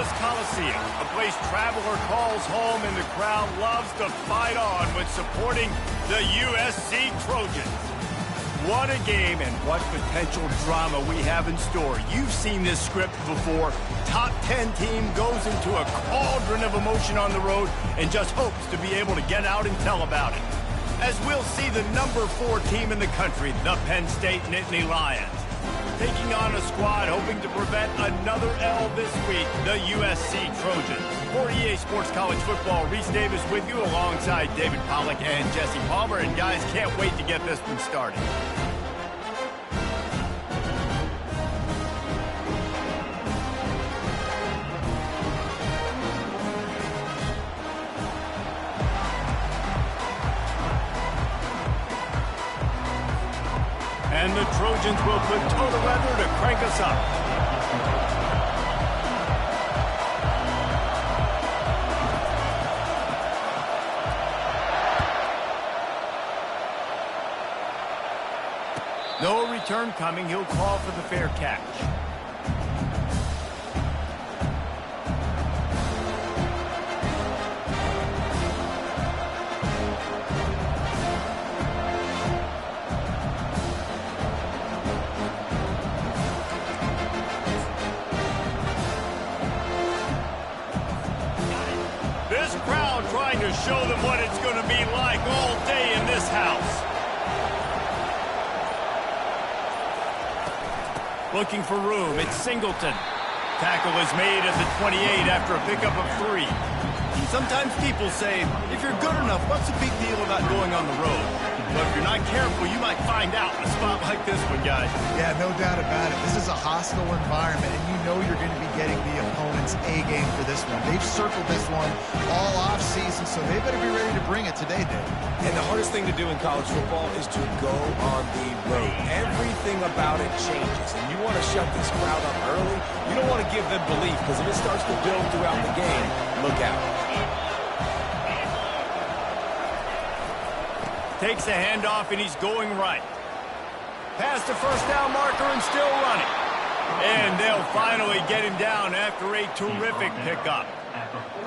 U.S. Coliseum, a place traveler calls home and the crowd loves to fight on when supporting the USC Trojans. What a game and what potential drama we have in store. You've seen this script before. Top 10 team goes into a cauldron of emotion on the road and just hopes to be able to get out and tell about it. As we'll see the number 4 team in the country, the Penn State Nittany Lions, taking on a squad hoping to prevent another L this week, the USC Trojans. For EA Sports College Football, Reese Davis with you alongside David Pollack and Jesse Palmer. And guys, can't wait to get this one started. And the Trojans will put total weather to crank us up. No return coming. He'll call for the fair catch. Trying to show them what it's going to be like all day in this house. Looking for room. It's Singleton. Tackle is made at the 28 after a pickup of 3. Sometimes people say, if you're good enough, what's the big deal about going on the road? But if you're not careful, you might find out in a spot like this one, guys. Yeah, no doubt about it. This is a hostile environment, and you know you're going to be getting the opponent's A-game for this one. They've circled this one all off-season, so they better be ready to bring it today, Dave. And the hardest thing to do in college football is to go on the road. Everything about it changes, and you want to shut this crowd up early. You don't want to give them belief, because if it starts to build throughout the game, look out. Takes the handoff, and he's going right. Past the first down marker and still running. And they'll finally get him down after a terrific pickup.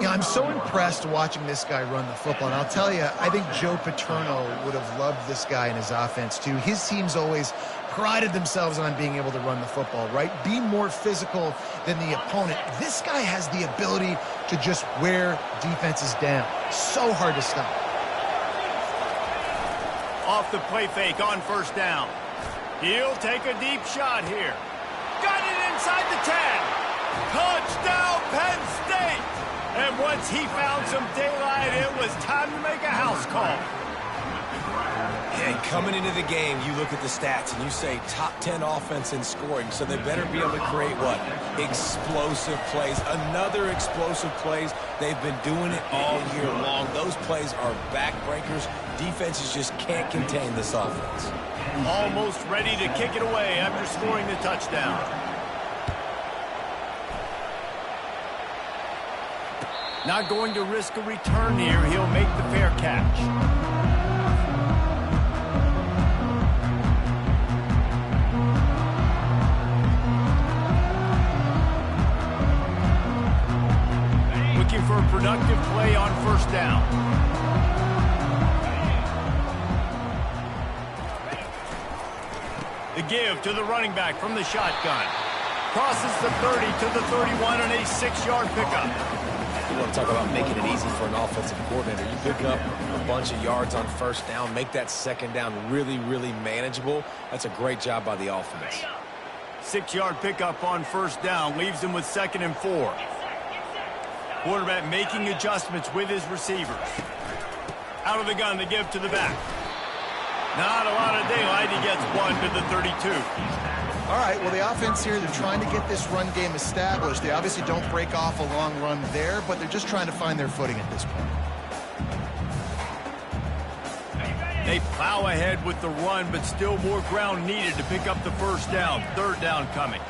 Yeah, I'm so impressed watching this guy run the football. And I'll tell you, I think Joe Paterno would have loved this guy in his offense, too. His teams always prided themselves on being able to run the football, right? Be more physical than the opponent. This guy has the ability to just wear defenses down. So hard to stop. Off the play fake on first down. He'll take a deep shot here. Got it inside the 10. Touchdown, Penn State. And once he found some daylight, it was time to make a house call. And coming into the game, you look at the stats and you say top 10 offense in scoring, so they better be able to create what? Explosive plays. Another explosive plays. They've been doing it all year long. Those plays are backbreakers. Defenses just can't contain this offense. Almost ready to kick it away after scoring the touchdown. Not going to risk a return here. He'll make the fair catch. Looking for a productive play on first down. The give to the running back from the shotgun. Crosses the 30 to the 31 on a 6-yard pickup. You want to talk about making it easy for an offensive coordinator. You pick up a bunch of yards on first down, make that second down really, really manageable. That's a great job by the offense. 6-yard pickup on first down leaves them with 2nd and 4. Quarterback making adjustments with his receivers. Out of the gun, the give to the back. Not a lot of daylight. He gets 1 to the 32. All right, well, the offense here, they're trying to get this run game established. They obviously don't break off a long run there, but they're just trying to find their footing at this point. They plow ahead with the run, but still more ground needed to pick up the first down. 3rd down coming.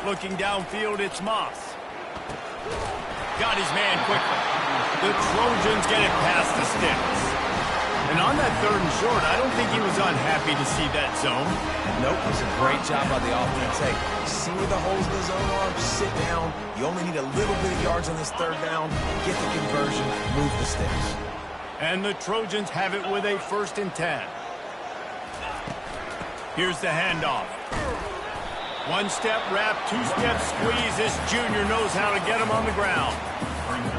Looking downfield, it's Moss. Got his man quickly. The Trojans get it past the sticks. And on that 3rd and short, I don't think he was unhappy to see that zone. Nope, it was a great job by the offense. Hey, see where the holes in the zone are? Sit down. You only need a little bit of yards on this 3rd down. Get the conversion, move the sticks. And the Trojans have it with a 1st and 10. Here's the handoff. 1-step wrap, 2-step squeeze. This junior knows how to get him on the ground.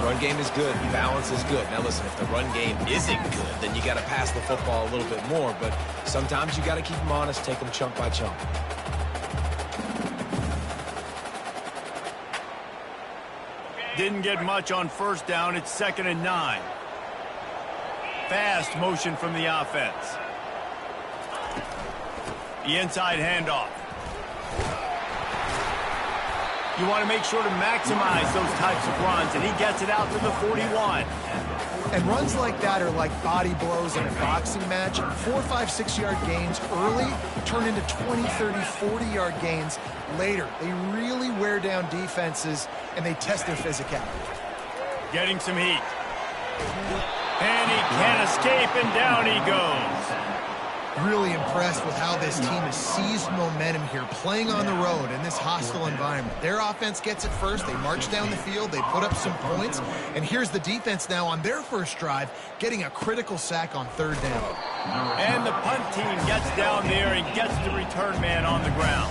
Run game is good. Balance is good. Now listen, if the run game isn't good, then you got to pass the football a little bit more. But sometimes you got to keep them honest, take them chunk by chunk. Didn't get much on 1st down. It's 2nd and 9. Fast motion from the offense. The inside handoff. You want to make sure to maximize those types of runs, and he gets it out to the 41. And runs like that are like body blows in a boxing match. 4, 5, 6-yard gains early turn into 20, 30, 40-yard gains later. They really wear down defenses, and they test their physicality. Getting some heat. And he can't escape, and down he goes. Really impressed with how this team has seized momentum here, playing on the road in this hostile environment. Their offense gets it first. They march down the field. They put up some points. And here's the defense now on their first drive, getting a critical sack on 3rd down. And the punt team gets down there and gets the return man on the ground.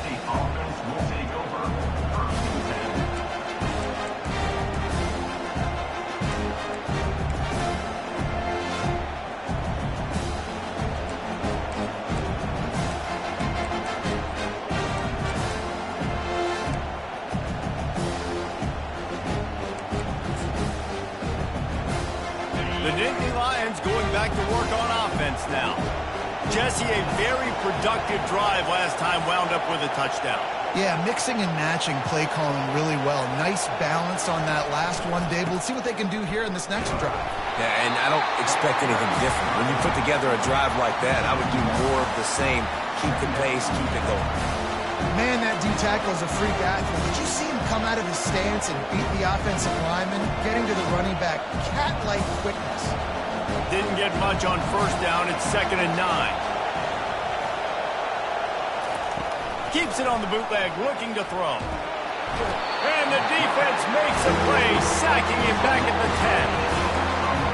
The Nittany Lions going back to work on offense now. Jesse, a very productive drive last time, wound up with a touchdown. Yeah, mixing and matching play calling really well. Nice balance on that last one, Dave. Let's see what they can do here in this next drive. Yeah, and I don't expect anything different. When you put together a drive like that, I would do more of the same. Keep the pace, keep it going. Man, that D-tackle is a freak athlete. Did you see him come out of his stance and beat the offensive lineman, getting to the running back? Cat-like quickness. Didn't get much on 1st down. It's 2nd and 9. Keeps it on the bootleg, looking to throw. And the defense makes a play, sacking him back at the 10.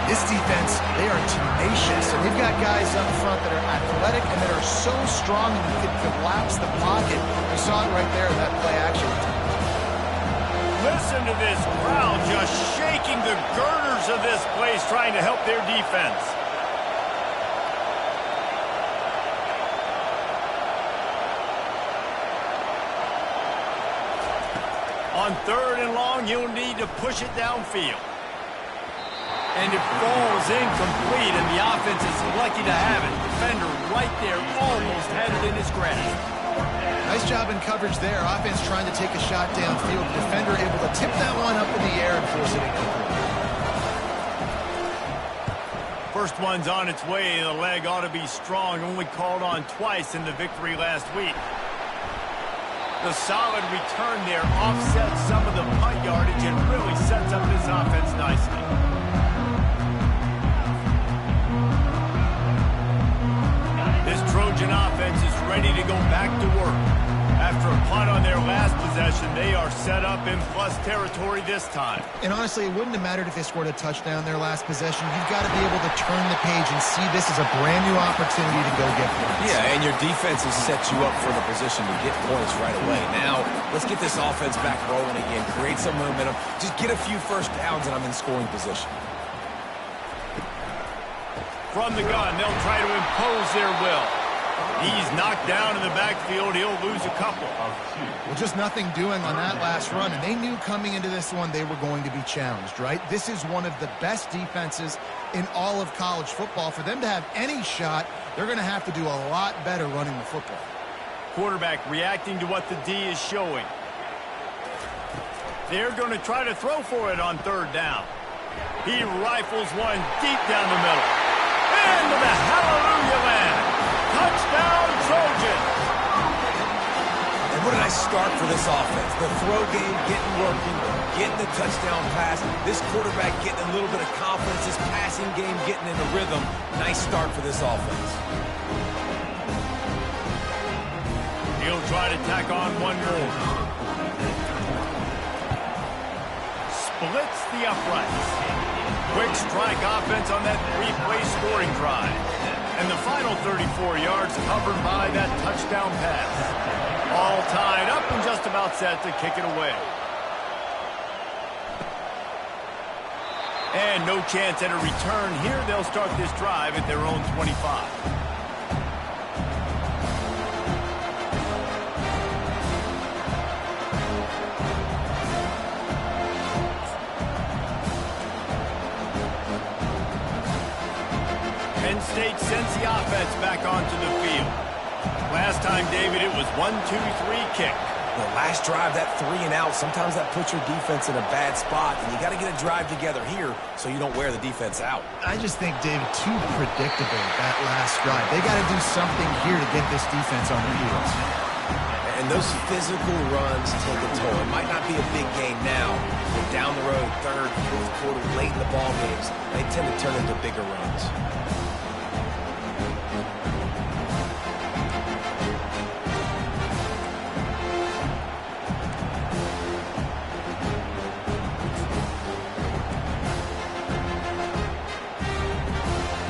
This defense, they are tenacious, and they've got guys up front that are athletic and that are so strong and you can collapse the pocket. We saw it right there in that play action. Listen to this crowd just shaking the girders of this place, trying to help their defense. On 3rd and long, you'll need to push it downfield. And it falls incomplete, and the offense is lucky to have it. Defender right there, almost had it in his grasp. Nice job in coverage there. Offense trying to take a shot downfield. Defender able to tip that one up in the air and force it incomplete. First one's on its way. The leg ought to be strong. Only called on twice in the victory last week. The solid return there offsets some of the punt yardage and really sets up this offense nicely. This Trojan offense is ready to go back to work. After a punt on their last possession, they are set up in plus territory this time. And honestly, it wouldn't have mattered if they scored a touchdown their last possession. You've got to be able to turn the page and see this as a brand new opportunity to go get points. Yeah, and your defense has set you up for the position to get points right away. Now, let's get this offense back rolling again, create some momentum, just get a few first downs, and I'm in scoring position. From the gun, they'll try to impose their will. He's knocked down in the backfield. He'll lose a couple. Well, just nothing doing on that last run, and they knew coming into this one they were going to be challenged, right? This is one of the best defenses in all of college football. For them to have any shot, they're going to have to do a lot better running the football. Quarterback reacting to what the D is showing. They're going to try to throw for it on 3rd down. He rifles one deep down the middle. Into the hallelujah land. Touchdown, Trojans! And What a nice start for this offense. The throw game getting working, getting the touchdown pass. This quarterback getting a little bit of confidence. This passing game getting in the rhythm. Nice start for this offense. He'll try to tack on one more. Splits the uprights. Quick strike offense on that three-play scoring drive. And the final 34 yards covered by that touchdown pass. All tied up and just about set to kick it away. And no chance at a return here. They'll start this drive at their own 25. Penn State sends the offense back onto the field. Last time, David, it was 1-2-3 kick. The last drive, that 3 and out, sometimes that puts your defense in a bad spot, and you got to get a drive together here so you don't wear the defense out. I just think, David, too predictable, that last drive. They got to do something here to get this defense on their heels. And those physical runs take a toll. It might not be a big game now, but down the road, third, fourth quarter, late in the ball games, they tend to turn into bigger runs.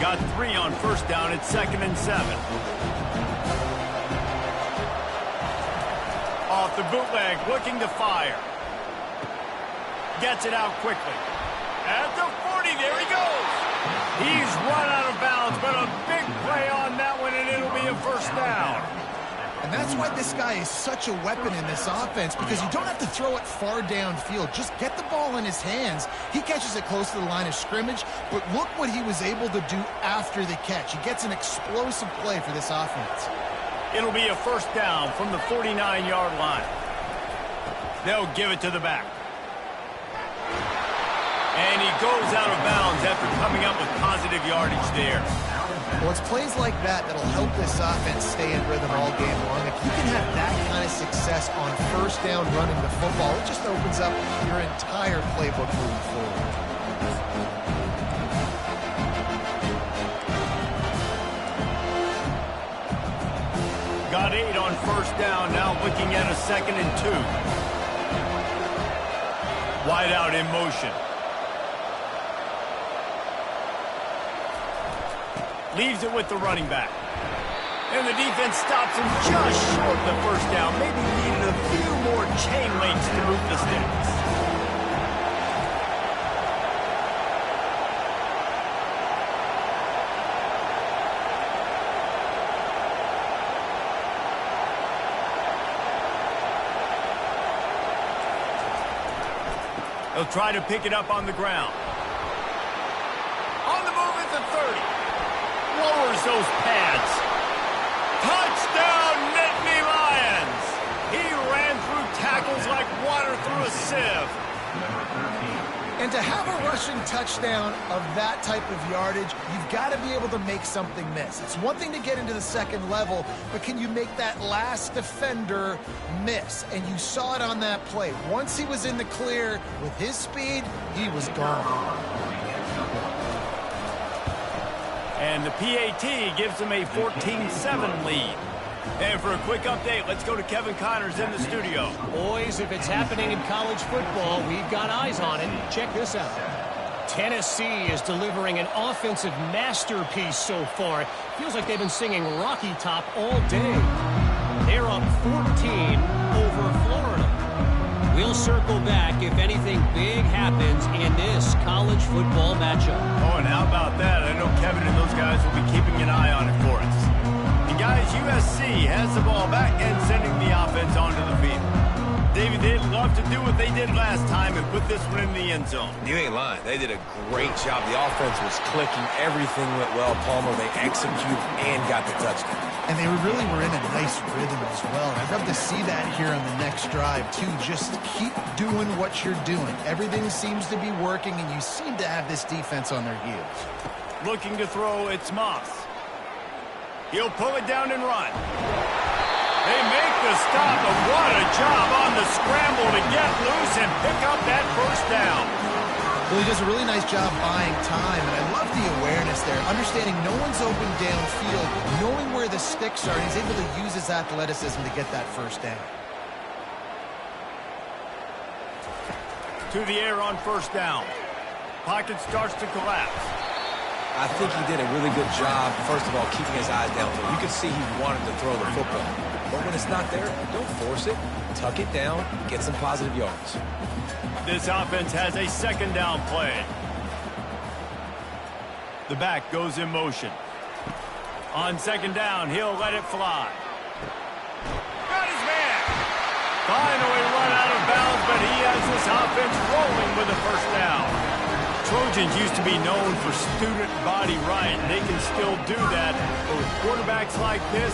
Got 3 on first down at 2nd and 7. Off the bootleg, looking to fire. Gets it out quickly. At the 40, there he goes. He's run out of bounds, but a big play on that one, and it'll be a first down. And that's why this guy is such a weapon in this offense, because you don't have to throw it far downfield. Just get the ball in his hands. He catches it close to the line of scrimmage, but look what he was able to do after the catch. He gets an explosive play for this offense. It'll be a first down from the 49-yard line. They'll give it to the back. And he goes out of bounds after coming up with positive yardage there. Well, it's plays like that that'll help this offense stay in rhythm all game long. If you can have that kind of success on first down running the football, it just opens up your entire playbook moving forward. Got 8 on first down, now looking at a 2nd and 2. Wide out in motion. Leaves it with the running back. And the defense stops him just short of the first down. Maybe needed a few more chain links to move the sticks. They'll try to pick it up on the ground. On the move at the 30. Lowers those pads. Touchdown, Nittany Lions! He ran through tackles like water through a sieve. And to have a rushing touchdown of that type of yardage, you've got to be able to make something miss. It's one thing to get into the second level, but can you make that last defender miss? And you saw it on that play. Once he was in the clear with his speed, he was gone. And the PAT gives them a 14-7 lead. And for a quick update, let's go to Kevin Connors in the studio. Boys, if it's happening in college football, we've got eyes on it. Check this out. Tennessee is delivering an offensive masterpiece so far. It feels like they've been singing Rocky Top all day. They're up 14 over Florida. We'll circle back if anything big happens in this college football matchup. Oh, and how about that? I know Kevin and those guys will be keeping an eye on it for us. And guys, USC has the ball back and sending the offense onto the field. David, they'd love to do what they did last time and put this one in the end zone. You ain't lying. They did a great job. The offense was clicking. Everything went well. Palmer, they executed and got the touchdown. And they really were in a nice rhythm as well. I'd love to see that here on the next drive, too. Just keep doing what you're doing. Everything seems to be working, and you seem to have this defense on their heels. Looking to throw, it's Moss. He'll pull it down and run. They make the stop, but what a job on the scramble to get loose and pick up that first down. Well, he does a really nice job buying time, and I love the awareness there, understanding no one's open downfield, knowing where the sticks are, and he's able to use his athleticism to get that first down. To the air on first down. Pocket starts to collapse. I think he did a really good job, first of all, keeping his eyes downfield. You could see he wanted to throw the football. But when it's not there, don't force it. Tuck it down, get some positive yards. This offense has a second down play. The back goes in motion. On second down, he'll let it fly. Got his man. Finally run out of bounds, but he has this offense rolling with a first down. Trojans used to be known for student body right, and they can still do that. But with quarterbacks like this,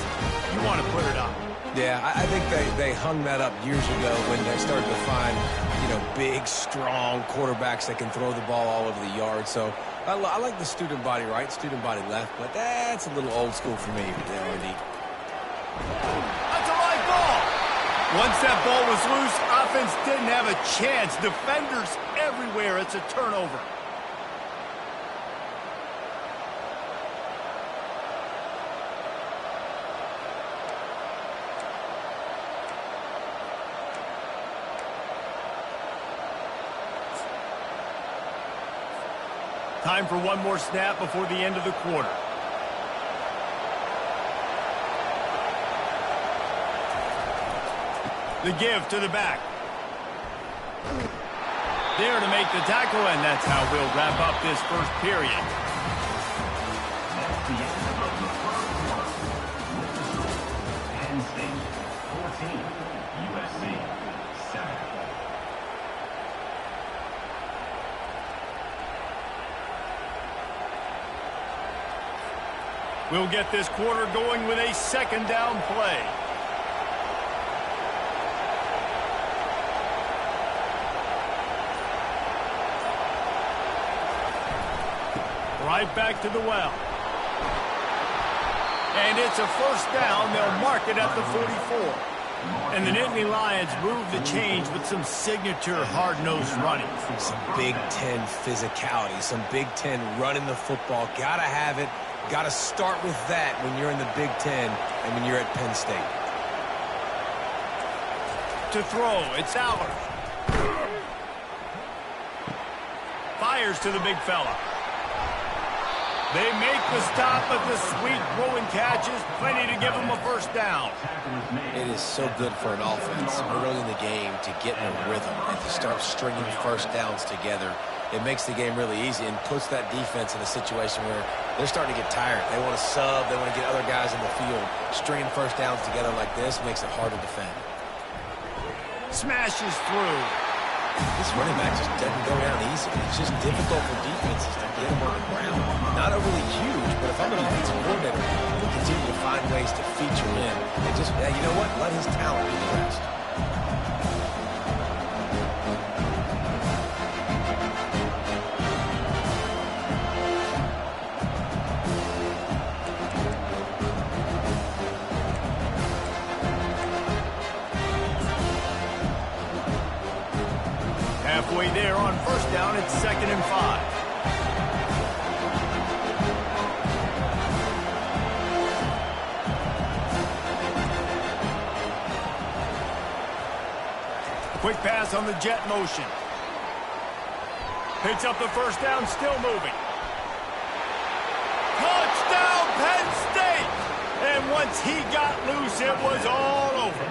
you want to put it up. Yeah, I think they hung that up years ago when they started to find, big, strong quarterbacks that can throw the ball all over the yard. So I like the student body right, student body left, but that's a little old school for me. That's a live ball. Once that ball was loose, offense didn't have a chance. Defenders everywhere. It's a turnover. Time for one more snap before the end of the quarter. The give to the back. There to make the tackle, and that's how we'll wrap up this first period. Penn State 14, USC 7. We'll get this quarter going with a second down play. Right back to the well. And it's a first down. They'll mark it at the 44. And the Nittany Lions move the change with some signature hard-nosed running. Some Big Ten physicality, some Big Ten running the football. Gotta have it. Got to start with that when you're in the Big Ten and when you're at Penn State. To throw, it's Allard. Fires to the big fella. They make the stop, but the sweet throwing catch is plenty to give them a first down. It is so good for an offense early in the game to get in a rhythm and to start stringing first downs together. It makes the game really easy and puts that defense in a situation where they're starting to get tired. They want to sub. They want to get other guys in the field. Stringing first downs together like this makes it hard to defend. Smashes through. This running back just doesn't go down easy. It's just difficult for defenses to get him on the ground. Not overly huge, but if I'm an offensive coordinator, we'll continue to find ways to feature him. And just, you know what? Let his talent do the rest. Halfway there on first down, it's 2nd and 5. Quick pass on the jet motion. Picks up the first down, still moving. Touchdown, Penn State! And once he got loose, it was all over.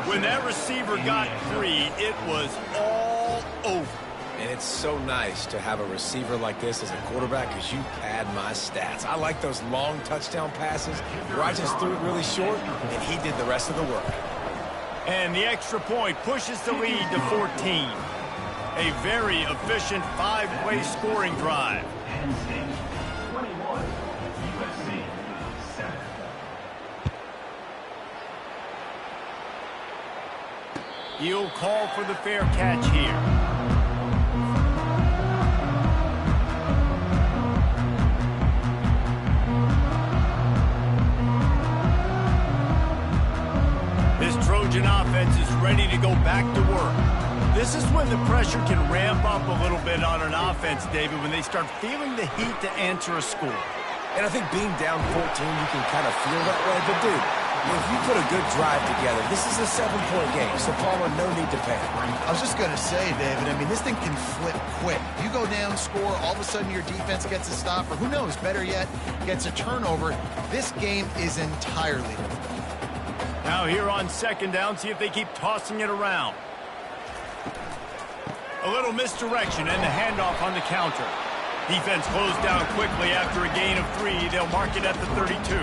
When that receiver got free, it was all over. And it's so nice to have a receiver like this as a quarterback because you pad my stats. I like those long touchdown passes where I just threw it really short, and he did the rest of the work. And the extra point pushes the lead to 14. A very efficient 5-play scoring drive. Penn State 21, USC 7. He'll call for the fair catch here. offense is ready to go back to work. This is when the pressure can ramp up a little bit on an offense, David, when they start feeling the heat to answer a score. And I think being down 14, you can kind of feel that way. But, dude, if you put a good drive together, this is a 7-point game, so Palmer, no need to panic. I was just going to say, David, I mean, this thing can flip quick. You go down, score, all of a sudden your defense gets a stop, or who knows, better yet, gets a turnover. This game is entirely different. Now here on second down, see if they keep tossing it around. A little misdirection and the handoff on the counter. Defense closed down quickly after a gain of 3. They'll mark it at the 32.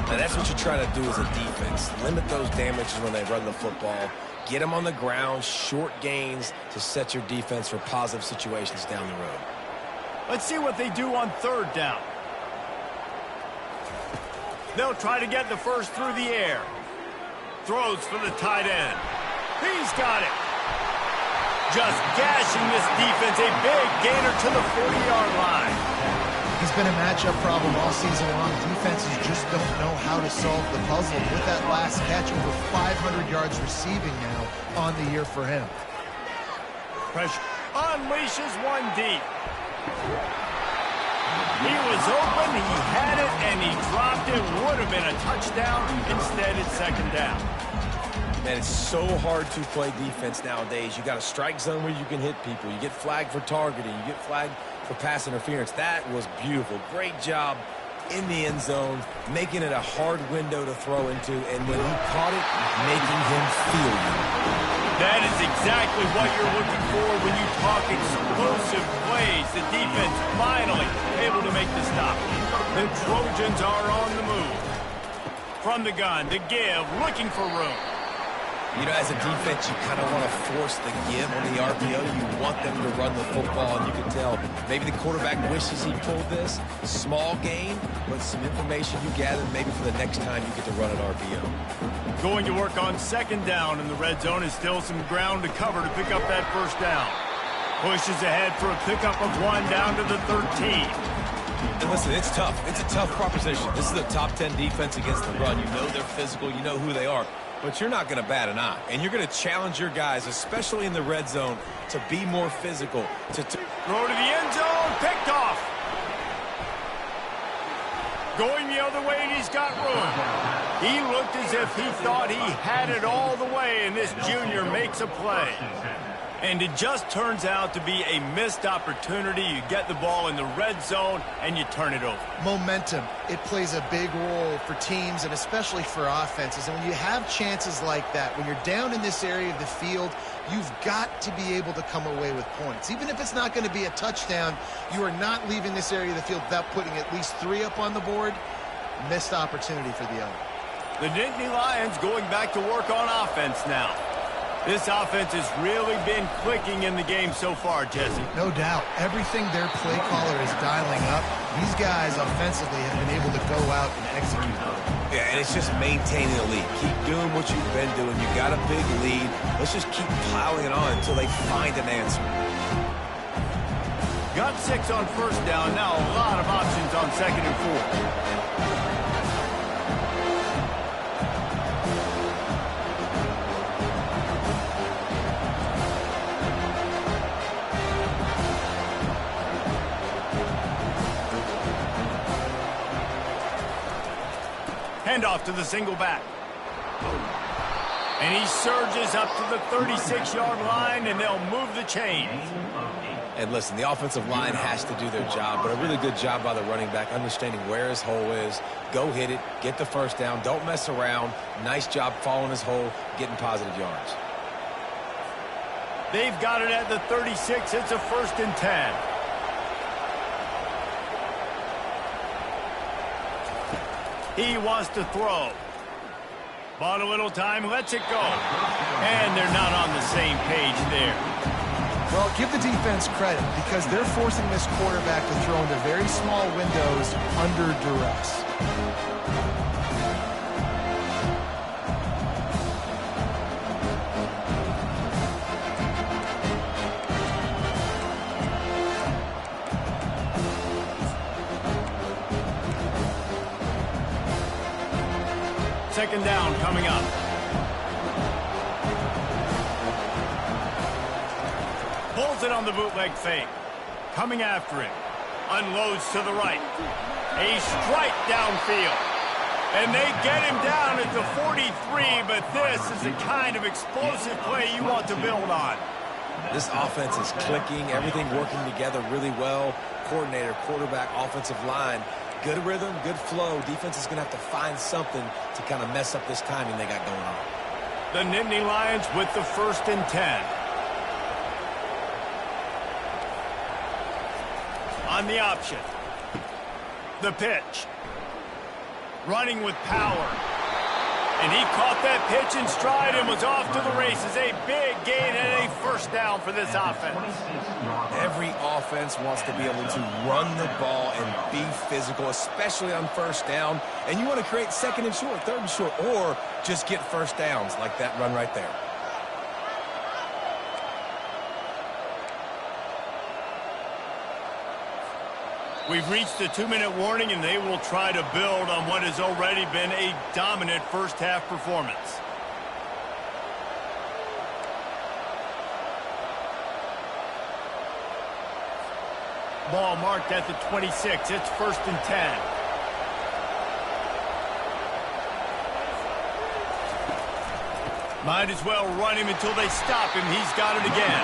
Now that's what you're trying to do as a defense. Limit those damages when they run the football. Get them on the ground, short gains to set your defense for positive situations down the road. Let's see what they do on third down. They'll try to get the first through the air. Throws for the tight end. He's got it. Just gashing this defense. A big gainer to the 40-yard line. He's been a matchup problem all season long. Defenses just don't know how to solve the puzzle. With that last catch, over 500 yards receiving now on the year for him. Pressure unleashes one deep. He was open, he had it, and he dropped it. Would have been a touchdown. Instead, it's second down. Man, it's so hard to play defense nowadays. You got a strike zone where you can hit people. You get flagged for targeting. You get flagged for pass interference. That was beautiful. Great job in the end zone, making it a hard window to throw into, and when he caught it, making him feel you. That is exactly what you're looking for when you talk explosive plays. The defense finally able to make the stop. The Trojans are on the move. From the gun, to give, looking for room. You know, as a defense, you kind of want to force the give on the RPO. You want them to run the football, and you can tell maybe the quarterback wishes he pulled this. Small gain, but some information you gather maybe for the next time you get to run an RPO. Going to work on second down in the red zone is still some ground to cover to pick up that first down. Pushes ahead for a pickup of 1 down to the 13. And listen, it's tough. It's a tough proposition. This is a top 10 defense against the run. You know they're physical. You know who they are. But you're not going to bat an eye. And you're going to challenge your guys, especially in the red zone, to be more physical. Throw to the end zone. Picked off. Going the other way, and he's got room. He looked as if he thought he had it all the way, and this junior makes a play. And it just turns out to be a missed opportunity. You get the ball in the red zone, and you turn it over. Momentum, it plays a big role for teams and especially for offenses. And when you have chances like that, when you're down in this area of the field, you've got to be able to come away with points. Even if it's not going to be a touchdown, you are not leaving this area of the field without putting at least 3 up on the board. Missed opportunity for the other. The Nittany Lions going back to work on offense now. This offense has really been clicking in the game so far, Jesse. No doubt. Everything their play caller is dialing up, these guys offensively have been able to go out and execute. Yeah, and it's just maintaining the lead. Keep doing what you've been doing. You got a big lead. Let's just keep piling it on until they find an answer. Got 6 on first down. Now a lot of options on second and 4. Handoff to the single back. And he surges up to the 36-yard line, and they'll move the chains. And listen, the offensive line has to do their job, but a really good job by the running back, understanding where his hole is. Go hit it, get the first down, don't mess around. Nice job following his hole, getting positive yards. They've got it at the 36. It's a 1st and 10. He wants to throw. Bought a little time, lets it go. And they're not on the same page there. Well, give the defense credit because they're forcing this quarterback to throw into very small windows under duress. Second down coming up. calls it on the bootleg fake. Coming after him. Unloads to the right. A strike downfield. And they get him down at the 43, but this is the kind of explosive play you want to build on. This offense is clicking, everything working together really well. Coordinator, quarterback, offensive line. Good rhythm, good flow. Defense is going to have to find something to kind of mess up this timing they got going on. The Nittany Lions with the 1st and 10. On the option. The pitch. Running with power. And he caught that pitch in stride and was off to the races. A big gain and a 1st down for this offense. Every offense wants to be able to run the ball and be physical, especially on 1st down. And you want to create 2nd and short, 3rd and short, or just get 1st downs like that run right there. We've reached the 2-minute warning, and they will try to build on what has already been a dominant first-half performance. Ball marked at the 26. It's 1st and 10. Might as well run him until they stop him. He's got it again.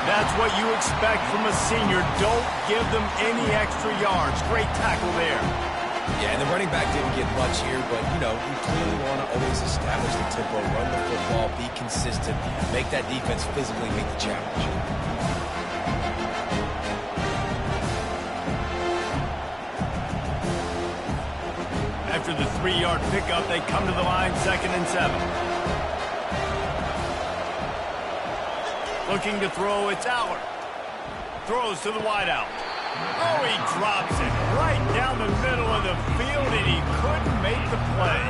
That's what you expect from a senior. Don't give them any extra yards. Great tackle there. Yeah, and the running back didn't get much here, but, you know, you clearly want to always establish the tempo, run the football, be consistent, make that defense physically meet the challenge. After the 3-yard pickup, they come to the line, 2nd and 7. Looking to throw, it's Aller. Throws to the wideout. Oh, he drops it right down the middle of the field, and he couldn't make the play.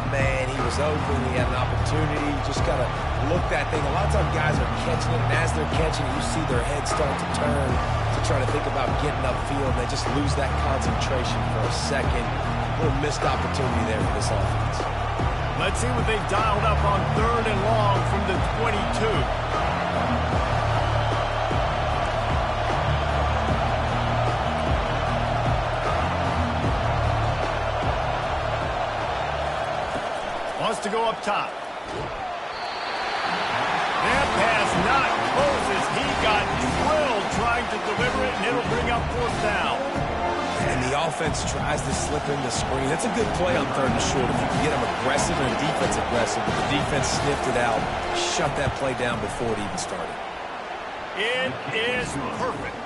Man, he was open. He had an opportunity. You just got to look that thing. A lot of times guys are catching it, and as they're catching it, you see their head start to turn to try to think about getting upfield. They just lose that concentration for a second. A little missed opportunity there for this offense. Let's see what they've dialed up on 3rd and long from the 22. Wants to go up top. That pass not closes. He got drilled trying to deliver it, and it'll bring up 4th down. And the offense tries to slip in the screen. That's a good play on 3rd and short. If you can get them aggressive and defense aggressive, but the defense sniffed it out, shut that play down before it even started. It is perfect.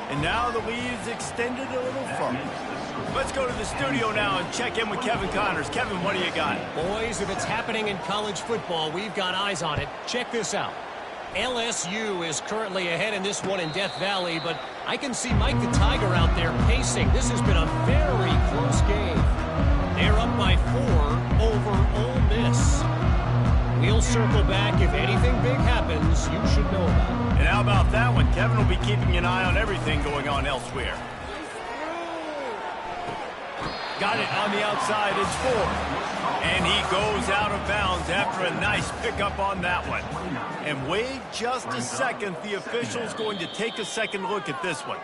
And now the lead is extended a little further. Let's go to the studio now and check in with Kevin Connors. Kevin, what do you got? Boys, if it's happening in college football, we've got eyes on it. Check this out. LSU is currently ahead in this one in Death Valley, but I can see Mike the Tiger out there pacing. This has been a very close game. They're up by 4 over Ole Miss. We'll circle back. If anything big happens, you should know about it. And how about that one? Kevin will be keeping an eye on everything going on elsewhere. Got it on the outside. It's 4. And he goes out of bounds after a nice pickup on that one. And wait just a second. The official's going to take a second look at this one.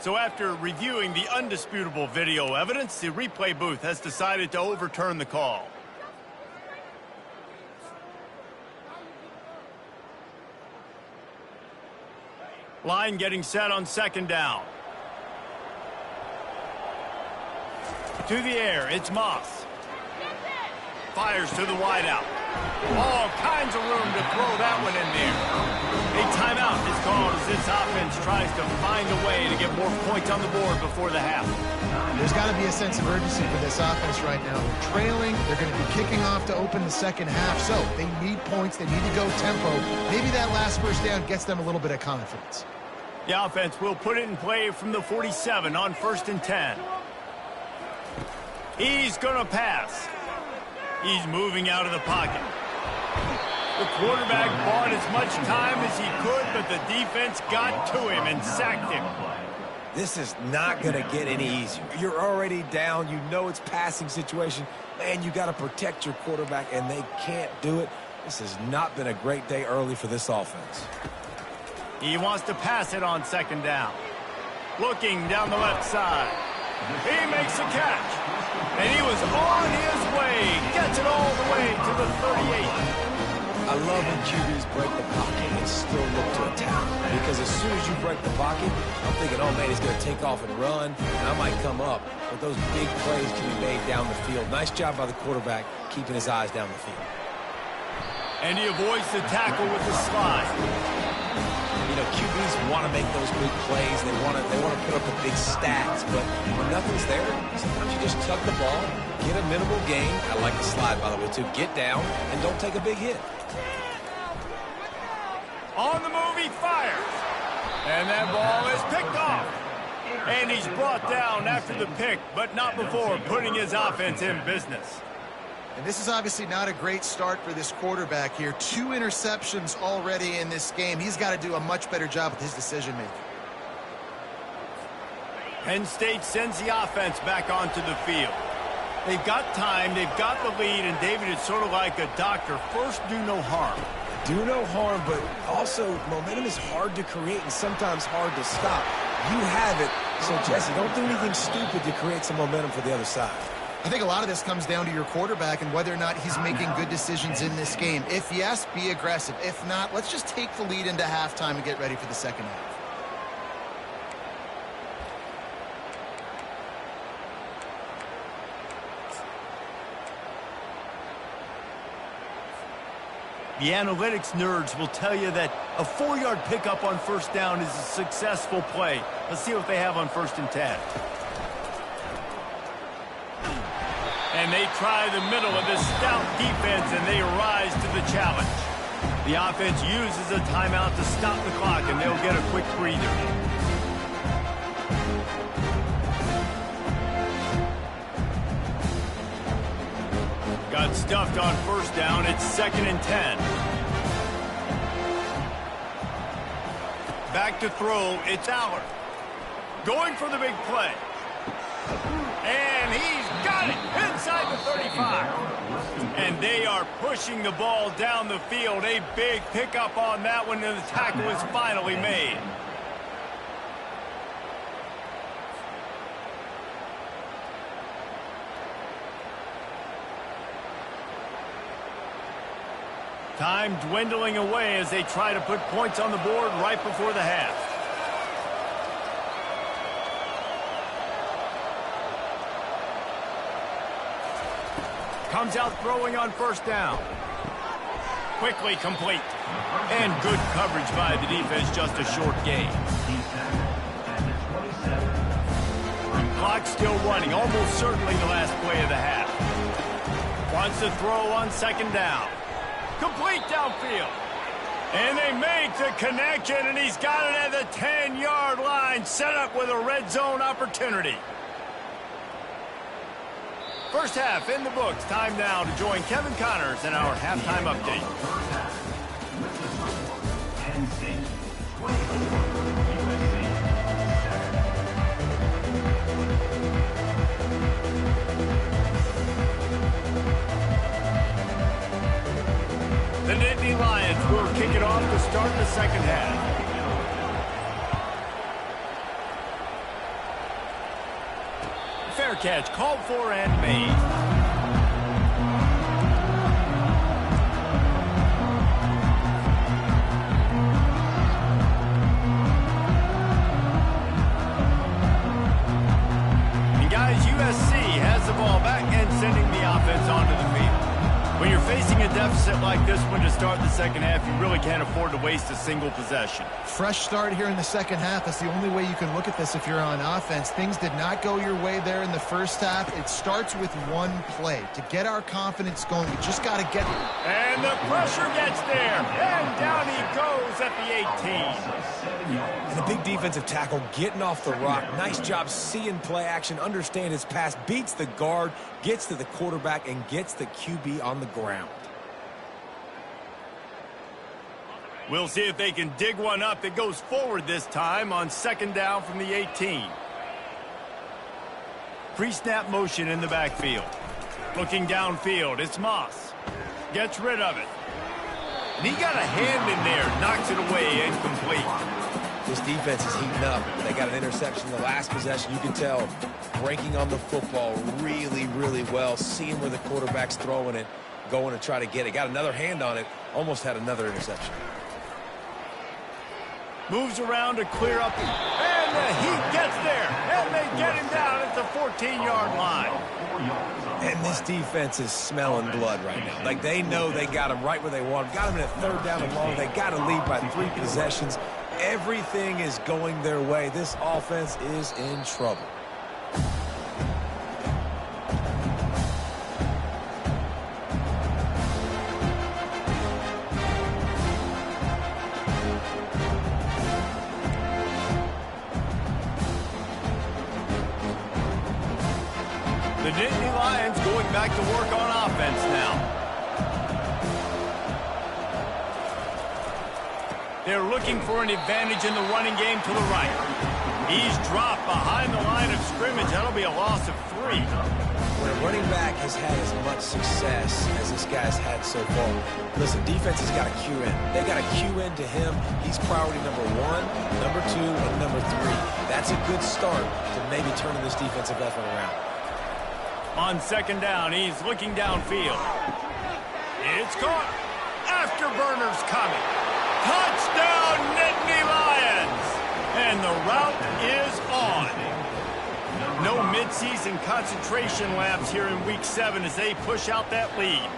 So after reviewing the undisputable video evidence, the replay booth has decided to overturn the call. Line getting set on 2nd down. To the air, it's Moss. Fires to the wideout. All kinds of room to throw that one in there. A timeout is called as this offense tries to find a way to get more points on the board before the half. There's got to be a sense of urgency for this offense right now. They're trailing. They're going to be kicking off to open the 2nd half. So they need points. They need to go tempo. Maybe that last 1st down gets them a little bit of confidence. The offense will put it in play from the 47 on 1st and 10. He's going to pass. He's moving out of the pocket. The quarterback bought as much time as he could, but the defense got to him and sacked him. This is not going to get any easier. You're already down. You know it's passing situation. Man, you got to protect your quarterback, and they can't do it. This has not been a great day early for this offense. He wants to pass it on second down. Looking down the left side. He makes a catch. And he was on his way. Gets it all the way to the 38. I love when QBs break the pocket and still look to attack. Because as soon as you break the pocket, I'm thinking, oh man, he's going to take off and run, and I might come up. But those big plays can be made down the field. Nice job by the quarterback keeping his eyes down the field. And he avoids the tackle with the slide. You know, QBs want to make those big plays. They want to put up the big stats. But when nothing's there, sometimes you just tuck the ball, get a minimal gain. I like the slide, by the way, too. Get down and don't take a big hit. On the move, he fires. And that ball is picked off. And he's brought down after the pick, but not before putting his offense in business. And this is obviously not a great start for this quarterback here. 2 interceptions already in this game. He's got to do a much better job with his decision-making. Penn State sends the offense back onto the field. They've got time, they've got the lead, and David, it's sort of like a doctor. First, do no harm. Do no harm, but also momentum is hard to create and sometimes hard to stop. You have it, so Jesse, don't do anything stupid to create some momentum for the other side. I think a lot of this comes down to your quarterback and whether or not he's making good decisions in this game. If yes, be aggressive. If not, let's just take the lead into halftime and get ready for the second half. The analytics nerds will tell you that a 4-yard pickup on first down is a successful play. Let's see what they have on 1st and 10. And they try the middle of this stout defense, and they rise to the challenge. The offense uses a timeout to stop the clock, and they'll get a quick breather. Got stuffed on first down. It's 2nd and 10. Back to throw. It's Aller. Going for the big play. And he's got it inside the 35. And they are pushing the ball down the field. A big pickup on that one, and the tackle is finally made. Time dwindling away as they try to put points on the board right before the half. Comes out throwing on first down. Quickly complete. And good coverage by the defense, just a short gain. Clock still running, almost certainly the last play of the half. Wants to throw on 2nd down. Complete downfield. And they make the connection, and he's got it at the 10-yard line, set up with a red zone opportunity. First half in the books. Time now to join Kevin Connors in our halftime update. Penn State, 24, USC, 7. The Nittany Lions will kick it off to start the second half. Fair catch called for and made. And guys, USC has the ball back and sending the offense onto the field. When you're facing a deficit like this one to start the second half, you really can't afford to waste a single possession. Fresh start here in the second half. That's the only way you can look at this if you're on offense. Things did not go your way there in the first half. It starts with one play. To get our confidence going, we just got to get it. And the pressure gets there. And down he goes at the 18. And a big defensive tackle getting off the rock. Nice job seeing play action, understand his pass, beats the guard, gets to the quarterback, and gets the QB on the ground. We'll see if they can dig one up that goes forward this time on 2nd down from the 18. Pre-snap motion in the backfield. Looking downfield, it's Moss. Gets rid of it. And he got a hand in there, knocks it away, incomplete. This defense is heating up. They got an interception the last possession. You can tell breaking on the football really, really well, seeing where the quarterback's throwing it, going to try to get it. Got another hand on it, almost had another interception. Moves around to clear up, and he gets there, and they get him down at the 14-yard line. And this defense is smelling blood right now. Like, they know they got him right where they want him. Got him in a third down and long. They got to lead by 3 possessions. Everything is going their way. This offense is in trouble. The Nittany Lions going back to work on offense now. They're looking for an advantage in the running game to the right. He's dropped behind the line of scrimmage. That'll be a loss of 3. When a running back has had as much success as this guy's had so far, listen, defense has got to cue in. They got to cue in to him. He's priority number 1, number 2, and number 3. That's a good start to maybe turning this defensive effort around. On second down, he's looking downfield. It's caught. Afterburner's coming. Touchdown, Nittany Lions! And the route is on. No midseason concentration laps here in Week 7 as they push out that lead.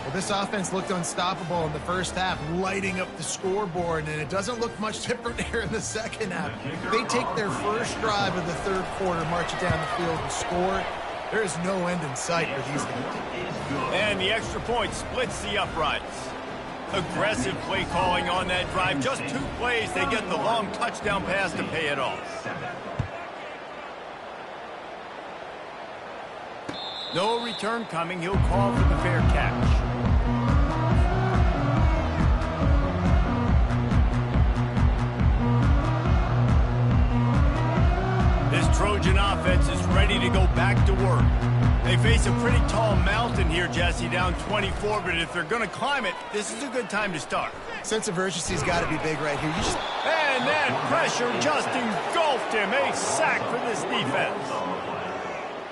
Well, this offense looked unstoppable in the first half, lighting up the scoreboard, and it doesn't look much different here in the second half. They take their first drive of the third quarter, march it down the field, and score. There is no end in sight for these guys. And the extra point splits the uprights. Aggressive play calling on that drive. Just 2 plays, they get the long touchdown pass to pay it off. No return coming. He'll call for the fair catch. This Trojan offense is ready to go back to work. They face a pretty tall mountain here, Jesse, down 24, but if they're going to climb it, this is a good time to start. Sense of urgency's got to be big right here. And that pressure just engulfed him. A sack for this defense.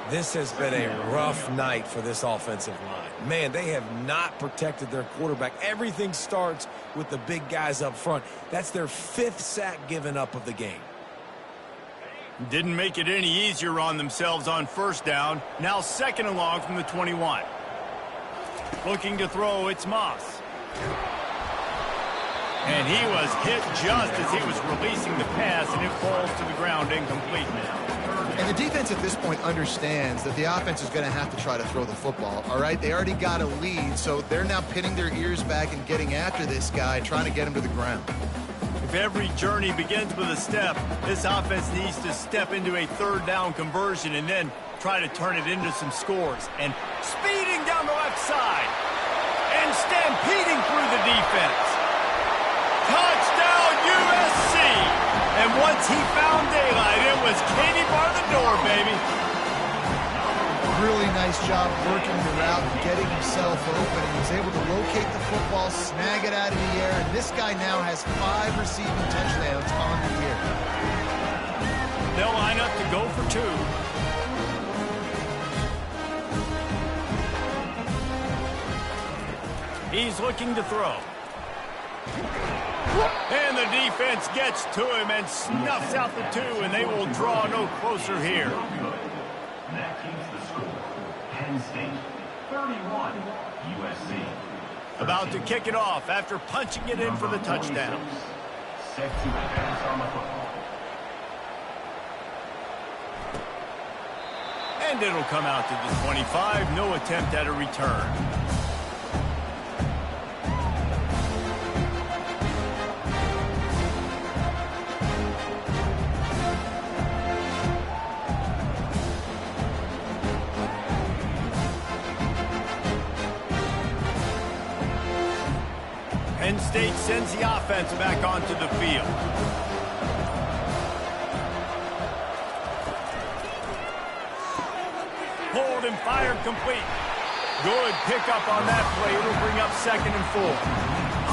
This has been a rough night for this offensive line. Man, they have not protected their quarterback. Everything starts with the big guys up front. That's their 5th sack given up of the game. Didn't make it any easier on themselves on first down. Now second and long from the 21. Looking to throw, it's Moss. And he was hit just as he was releasing the pass, and it falls to the ground incomplete. And the defense at this point understands that the offense is going to have to try to throw the football, all right? They already got a lead, so they're now pinning their ears back and getting after this guy, trying to get him to the ground. If every journey begins with a step, this offense needs to step into a third down conversion and then try to turn it into some scores. And speeding down the left side and stampeding through the defense. Touchdown, USC! And once he found daylight, it was Katie bar the door, baby. Really nice job working the route and getting himself open. He was able to locate the football, snag it out of the air, and this guy now has 5 receiving touchdowns on the year. They'll line up to go for 2. He's looking to throw. And the defense gets to him and snuffs out the 2, and they will draw no closer here. That keeps the score. Penn State 31, USC. About to kick it off after punching it in for the touchdown. Set to advance on the football. And it'll come out to the 25. No attempt at a return. Penn State sends the offense back onto the field. Hold and fired complete. Good pickup on that play. It'll bring up 2nd and 4.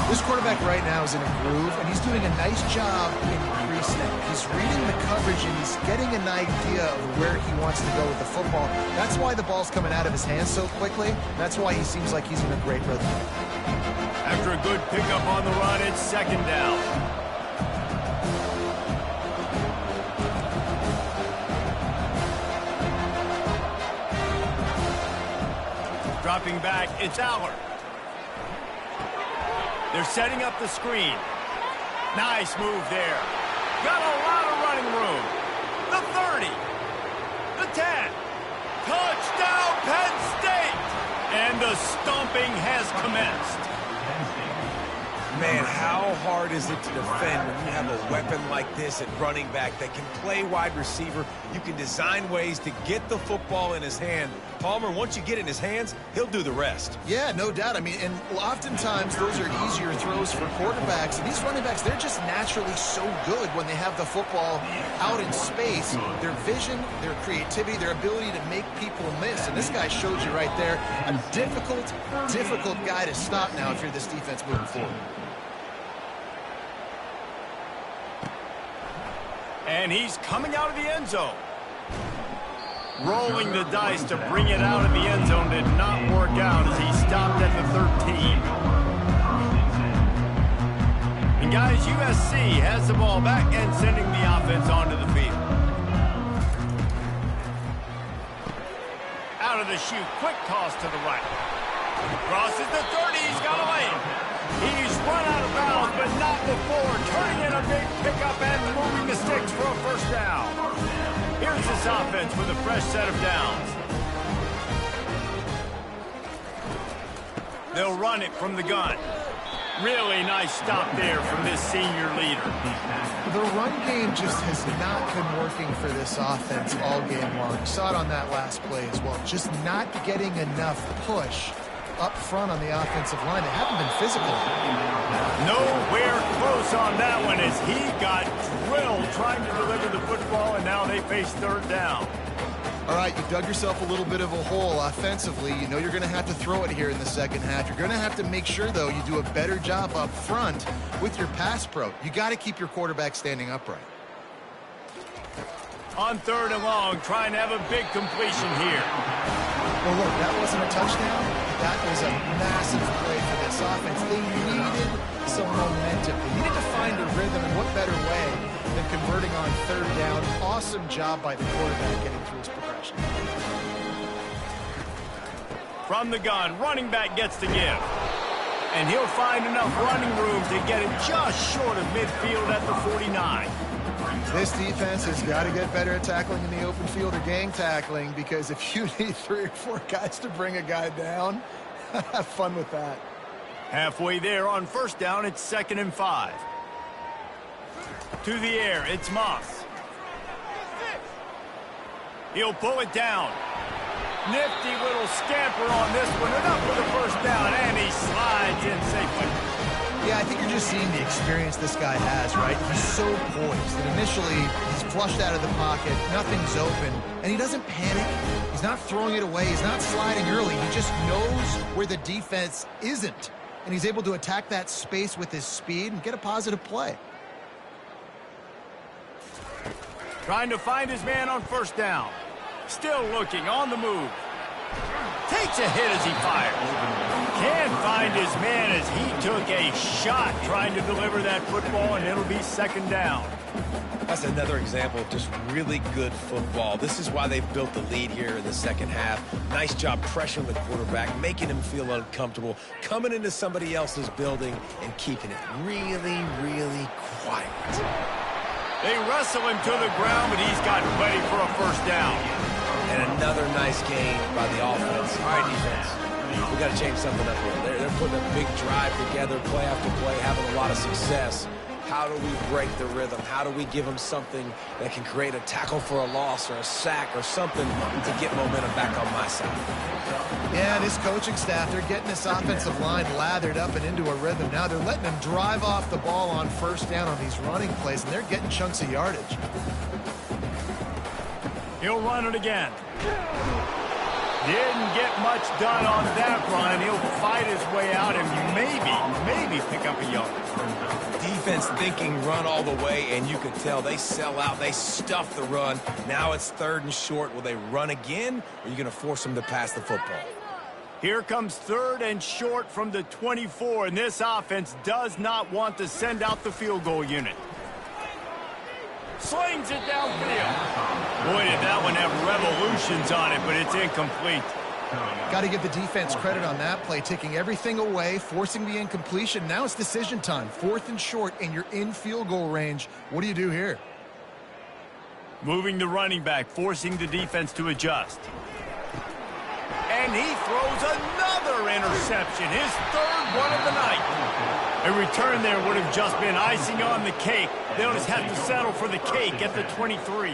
This quarterback right now is in a groove, and he's doing a nice job in pre-snap. He's reading the coverage, and he's getting an idea of where he wants to go with the football. That's why the ball's coming out of his hands so quickly. That's why he seems like he's in a great rhythm. After a good pickup on the run, it's second down. Dropping back, it's Allard. They're setting up the screen. Nice move there. Got a lot of running room. The 30. The 10. Touchdown, Penn State! And the stomping has commenced. Man, how hard is it to defend when you have a weapon like this at running back that can play wide receiver? You can design ways to get the football in his hand. Palmer, once you get it in his hands, he'll do the rest. Yeah, no doubt. I mean, and oftentimes those are easier throws for quarterbacks. And these running backs, they're just naturally so good when they have the football out in space. Their vision, their creativity, their ability to make people miss. And this guy showed you right there a difficult guy to stop now if you're this defense moving forward. And he's coming out of the end zone. Rolling the dice to bring it out of the end zone did not work out as he stopped at the 13. And guys, USC has the ball back and sending the offense onto the field. Out of the chute, quick toss to the right. Crosses the 30, he's got a lane. He's run out of bounds, but not before turning in a big pickup and moving the sticks for a first down. Here's this offense with a fresh set of downs. They'll run it from the gun. Really nice stop there from this senior leader. The run game just has not been working for this offense all game long. You saw it on that last play as well. Just not getting enough push up front on the offensive line. They haven't been physical. Nowhere close on that one as he got drilled trying to deliver the football, and now they face third down. All right, you dug yourself a little bit of a hole offensively. You know you're going to have to throw it here in the second half. You're going to have to make sure, though, you do a better job up front with your pass pro. You got to keep your quarterback standing upright. On third and long, trying to have a big completion here. Well, look, that wasn't a touchdown. That was a massive play for this offense. They needed some momentum. They needed to find a rhythm, and what better way than converting on third down. Awesome job by the quarterback getting through his progression. From the gun, running back gets the give. And he'll find enough running room to get it just short of midfield at the 49. This defense has got to get better at tackling in the open field or gang tackling, because if you need 3 or 4 guys to bring a guy down, have fun with that. Halfway there on first down, it's 2nd and 5. To the air, it's Moss. He'll pull it down. Nifty little scamper on this one, enough for the first down, and he slides in safely. Yeah, I think you're just seeing the experience this guy has, right? He's so poised that initially he's flushed out of the pocket, nothing's open, and he doesn't panic. He's not throwing it away. He's not sliding early. He just knows where the defense isn't, and he's able to attack that space with his speed and get a positive play. Trying to find his man on first down. Still looking, on the move. Takes a hit as he fires. Can't find his man as he took a shot trying to deliver that football, and it'll be 2nd down. That's another example of just really good football. This is why they've built the lead here in the second half. Nice job pressuring the quarterback, making him feel uncomfortable, coming into somebody else's building and keeping it really, really quiet. They wrestle him to the ground, but he's got plenty for a first down. And another nice gain by the offense. All right, defense, we got to change something up here. They're putting a big drive together, play after play, having a lot of success. How do we break the rhythm? How do we give them something that can create a tackle for a loss or a sack or something to get momentum back on my side? Yeah, this coaching staff, they're getting this offensive line lathered up and into a rhythm. Now they're letting them drive off the ball on first down on these running plays, and they're getting chunks of yardage. He'll run it again. Didn't get much done on that run. He'll fight his way out and maybe pick up a yard. Defense thinking run all the way, and you could tell they sell out. They stuff the run. Now it's 3rd and short. Will they run again, or are you going to force them to pass the football? Here comes 3rd and short from the 24, and this offense does not want to send out the field goal unit. Slings it downfield. Boy, did that one have revolutions on it, but it's incomplete. Got to give the defense credit on that play, taking everything away, forcing the incompletion. Now it's decision time. 4th and short, and you're in field goal range. What do you do here? Moving the running back, forcing the defense to adjust. And he throws another interception, his 3rd one of the night. A return there would have just been icing on the cake. They'll just have to settle for the cake at the 23.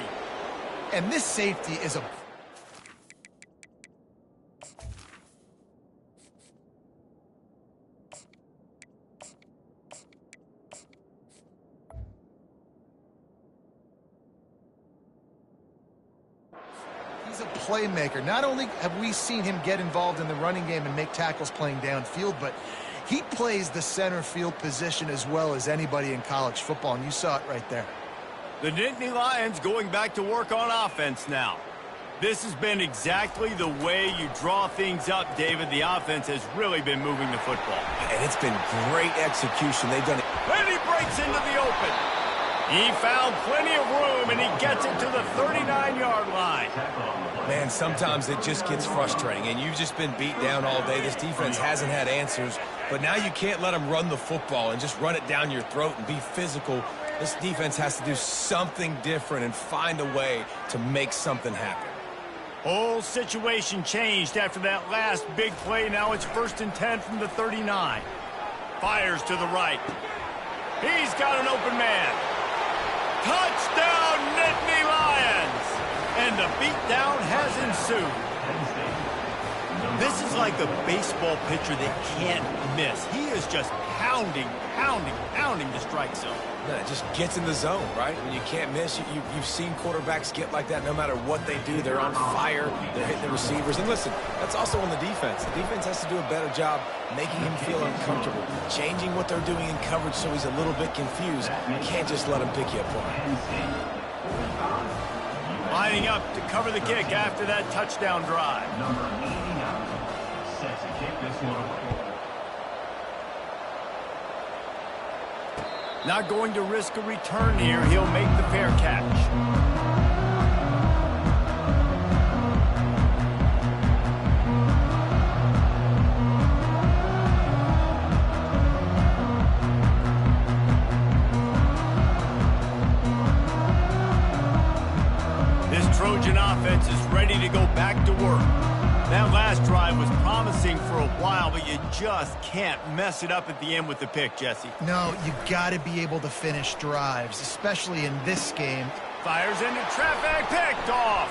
And this safety is a... He's a playmaker. Not only have we seen him get involved in the running game and make tackles playing downfield, but he plays the center field position as well as anybody in college football, and you saw it right there. The Nittany Lions going back to work on offense now. This has been exactly the way you draw things up, David. The offense has really been moving the football. And it's been great execution. They've done it. And he breaks into the open. He found plenty of room, and he gets it to the 39-yard line. Man, sometimes it just gets frustrating, and you've just been beat down all day. This defense hasn't had answers, but now you can't let them run the football and just run it down your throat and be physical. This defense has to do something different and find a way to make something happen. Whole situation changed after that last big play. Now it's 1st and 10 from the 39. Fires to the right. He's got an open man. Touchdown, Nittany Lions! And the beatdown has ensued. This is like a baseball pitcher that can't miss. He is just pounding the strike zone. Yeah, it just gets in the zone, right? When you can't miss, you've seen quarterbacks get like that no matter what they do. They're on fire. They're hitting the receivers. And listen, that's also on the defense. The defense has to do a better job making him feel uncomfortable, changing what they're doing in coverage so he's a little bit confused. You can't just let him pick you apart. Lining up to cover the kick after that touchdown drive. Number 89, set to kick this one away. Not going to risk a return here. He'll make the fair catch. This Trojan offense is ready to go back to work. That last drive was promising for a while, but you just can't mess it up at the end with the pick, Jesse. No, you got to be able to finish drives, especially in this game. Fires into traffic, picked off.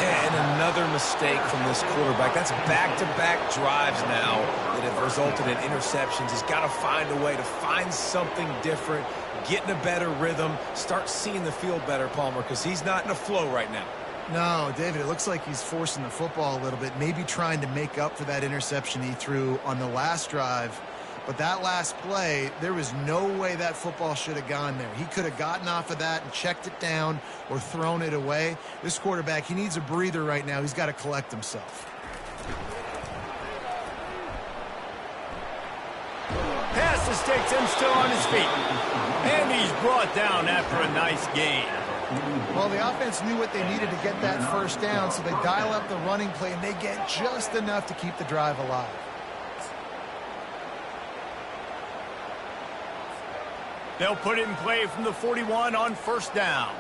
And another mistake from this quarterback. That's back-to-back drives now that have resulted in interceptions. He's got to find a way to find something different, get in a better rhythm, start seeing the field better, Palmer, because he's not in a flow right now. No, David, it looks like he's forcing the football a little bit, maybe trying to make up for that interception he threw on the last drive. But that last play, there was no way that football should have gone there. He could have gotten off of that and checked it down or thrown it away. This quarterback, he needs a breather right now. He's got to collect himself. Pass the sticks and still on his feet. And he's brought down after a nice gain. Well, the offense knew what they needed to get that first down, so they dial up the running play, and they get just enough to keep the drive alive. They'll put it in play from the 41 on 1st down.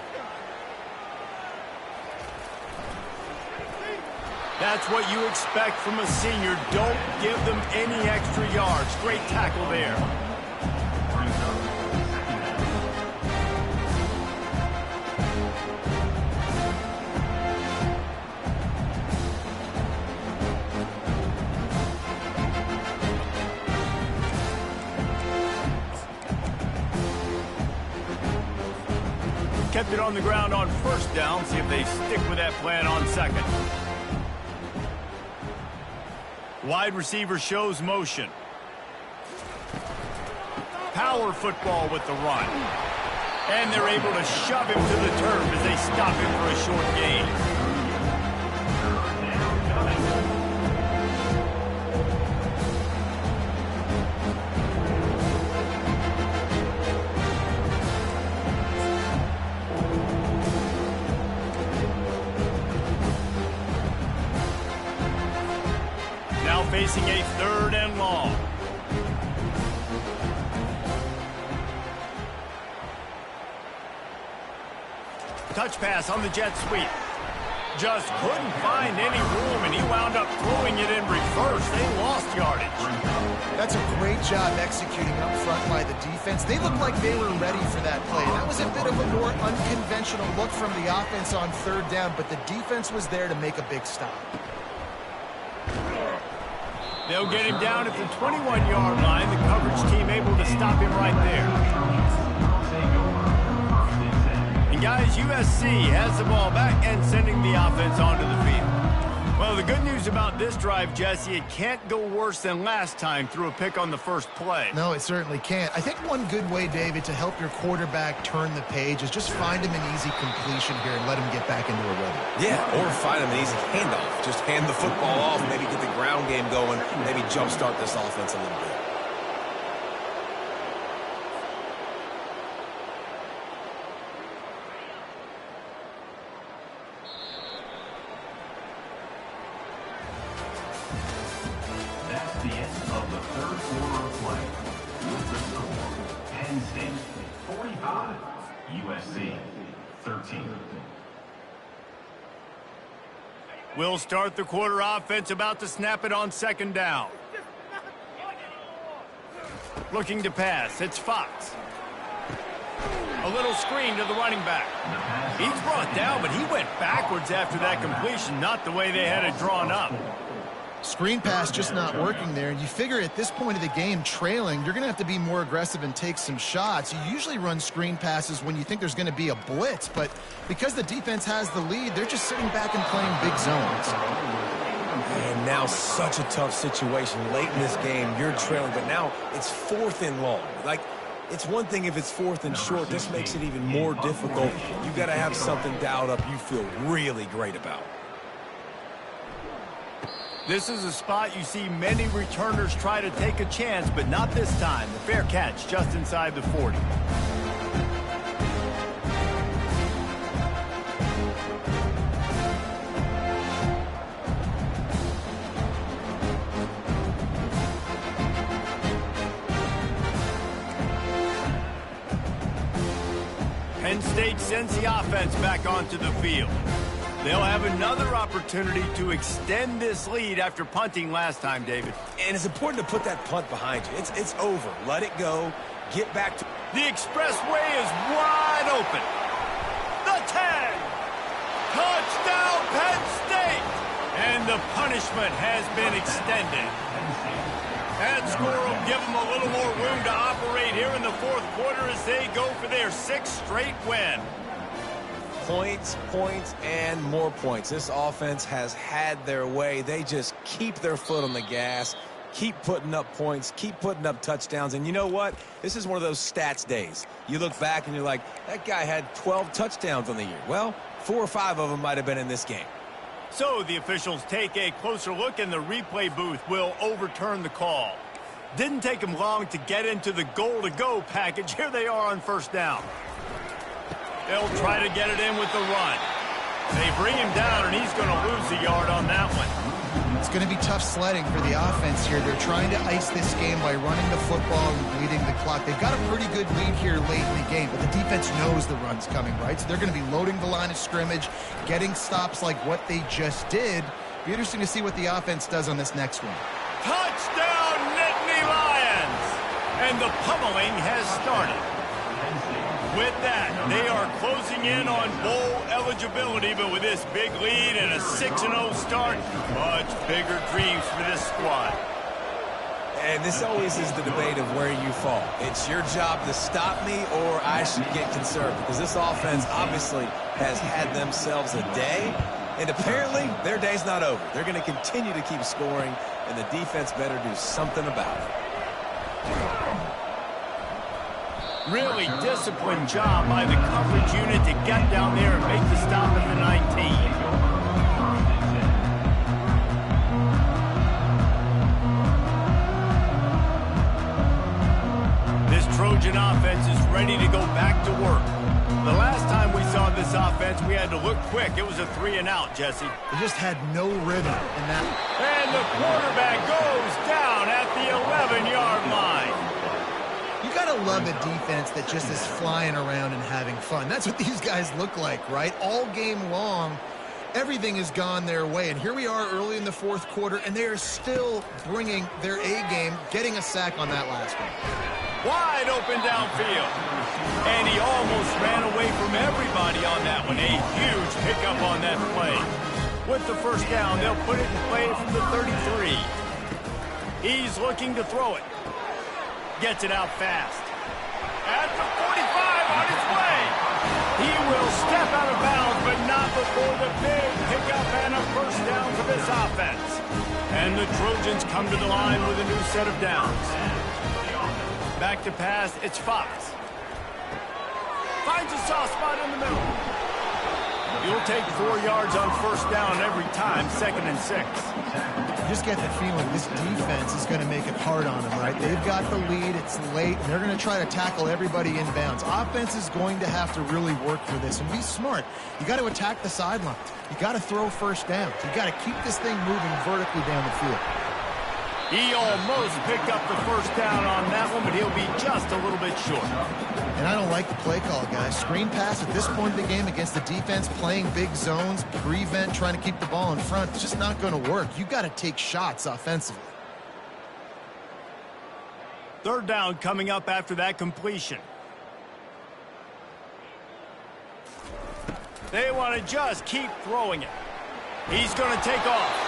That's what you expect from a senior. Don't give them any extra yards. Great tackle there. kept it on the ground on first down. See if they stick with that plan on second. Wide receiver shows motion. Power football with the run. And they're able to shove him to the turf as they stop him for a short gain. Now facing a 3rd and long. Touch pass on the jet sweep. Just couldn't find any room, and he wound up throwing it in reverse. They lost yardage. That's a great job executing up front by the defense. They looked like they were ready for that play. That was a bit of a more unconventional look from the offense on 3rd down, but the defense was there to make a big stop. They'll get him down at the 21-yard line. The coverage team able to stop him right there. Guys, USC has the ball back and sending the offense onto the field. Well, the good news about this drive, Jesse, it can't go worse than last time through a pick on the first play. No, it certainly can't. I think one good way, David, to help your quarterback turn the page is just find him an easy completion here and let him get back into a rhythm. Yeah, or find him an easy handoff. Just hand the football off, maybe get the ground game going, maybe jumpstart this offense a little bit. The end of the 3rd quarter of play. With the score, Penn State 45, USC 13. We'll start the quarter. Offense about to snap it on 2nd down. Looking to pass. It's Fox. A little screen to the running back. He's brought down, but he went backwards after that completion, not the way they had it drawn up. Screen pass just not working there. You figure at this point of the game, trailing, you're going to have to be more aggressive and take some shots. You usually run screen passes when you think there's going to be a blitz, but because the defense has the lead, they're just sitting back and playing big zones. And now such a tough situation late in this game. You're trailing, but now it's 4th and long. Like, it's one thing if it's 4th and short. This makes it even more difficult. You got to have something dialed up you feel really great about. This is a spot you see many returners try to take a chance, but not this time. The fair catch just inside the 40. Penn State sends the offense back onto the field. They'll have another opportunity to extend this lead after punting last time, David. And it's important to put that punt behind you. It's over. Let it go. Get back to... The expressway is wide open. The tag. Touchdown, Penn State. And the punishment has been extended. That score will give them a little more room to operate here in the 4th quarter as they go for their 6th straight win. Points, points, and more points. This offense has had their way. They just keep their foot on the gas, keep putting up points, keep putting up touchdowns. And you know what? This is one of those stats days. You look back and you're like, that guy had 12 touchdowns on the year. Well, 4 or 5 of them might have been in this game. So the officials take a closer look, and the replay booth will overturn the call. Didn't take them long to get into the goal-to-go package. Here they are on 1st down. They'll try to get it in with the run. They bring him down, and he's going to lose a yard on that one. It's going to be tough sledding for the offense here. They're trying to ice this game by running the football and bleeding the clock. They've got a pretty good lead here late in the game, but the defense knows the run's coming, right? So they're going to be loading the line of scrimmage, getting stops like what they just did. Be interesting to see what the offense does on this next one. Touchdown, Nittany Lions! And the pummeling has started. With that, they are closing in on bowl eligibility, but with this big lead and a 6-0 start, much bigger dreams for this squad. And this always is the debate of where you fall. It's your job to stop me or I should get concerned, because this offense obviously has had themselves a day, and apparently their day's not over. They're going to continue to keep scoring, and the defense better do something about it. Really disciplined job by the coverage unit to get down there and make the stop at the 19. Trojan offense is ready to go back to work. The last time we saw this offense, we had to look quick. It was a 3-and-out, Jesse. They just had no rhythm in that. And the quarterback goes down at the 11-yard line. You got to love a defense that just is flying around and having fun. That's what these guys look like, right? All game long, everything has gone their way. And here we are early in the fourth quarter, and they are still bringing their A game, getting a sack on that last one. Wide open downfield. And he almost ran away from everybody on that one. A huge pickup on that play. With the first down, they'll put it in play from the 33. He's looking to throw it. Gets it out fast. At the 45 on his way. He will step out of bounds, but not before the big pickup and a first down for this offense. And the Trojans come to the line with a new set of downs. Back to pass, it's Fox. Finds a soft spot in the middle. You'll take 4 yards on first down every time, 2nd and 6. You just get the feeling this defense is going to make it hard on them, right? They've got the lead, it's late, and they're going to try to tackle everybody inbounds. Offense is going to have to really work for this and be smart. You got to attack the sidelines. You got to throw first down. You got to keep this thing moving vertically down the field. He almost picked up the first down on that one, but he'll be just a little bit short. And I don't like the play call, guys. Screen pass at this point in the game against the defense, playing big zones, prevent, trying to keep the ball in front. It's just not going to work. You got to take shots offensively. Third down coming up after that completion. They want to just keep throwing it. He's going to take off.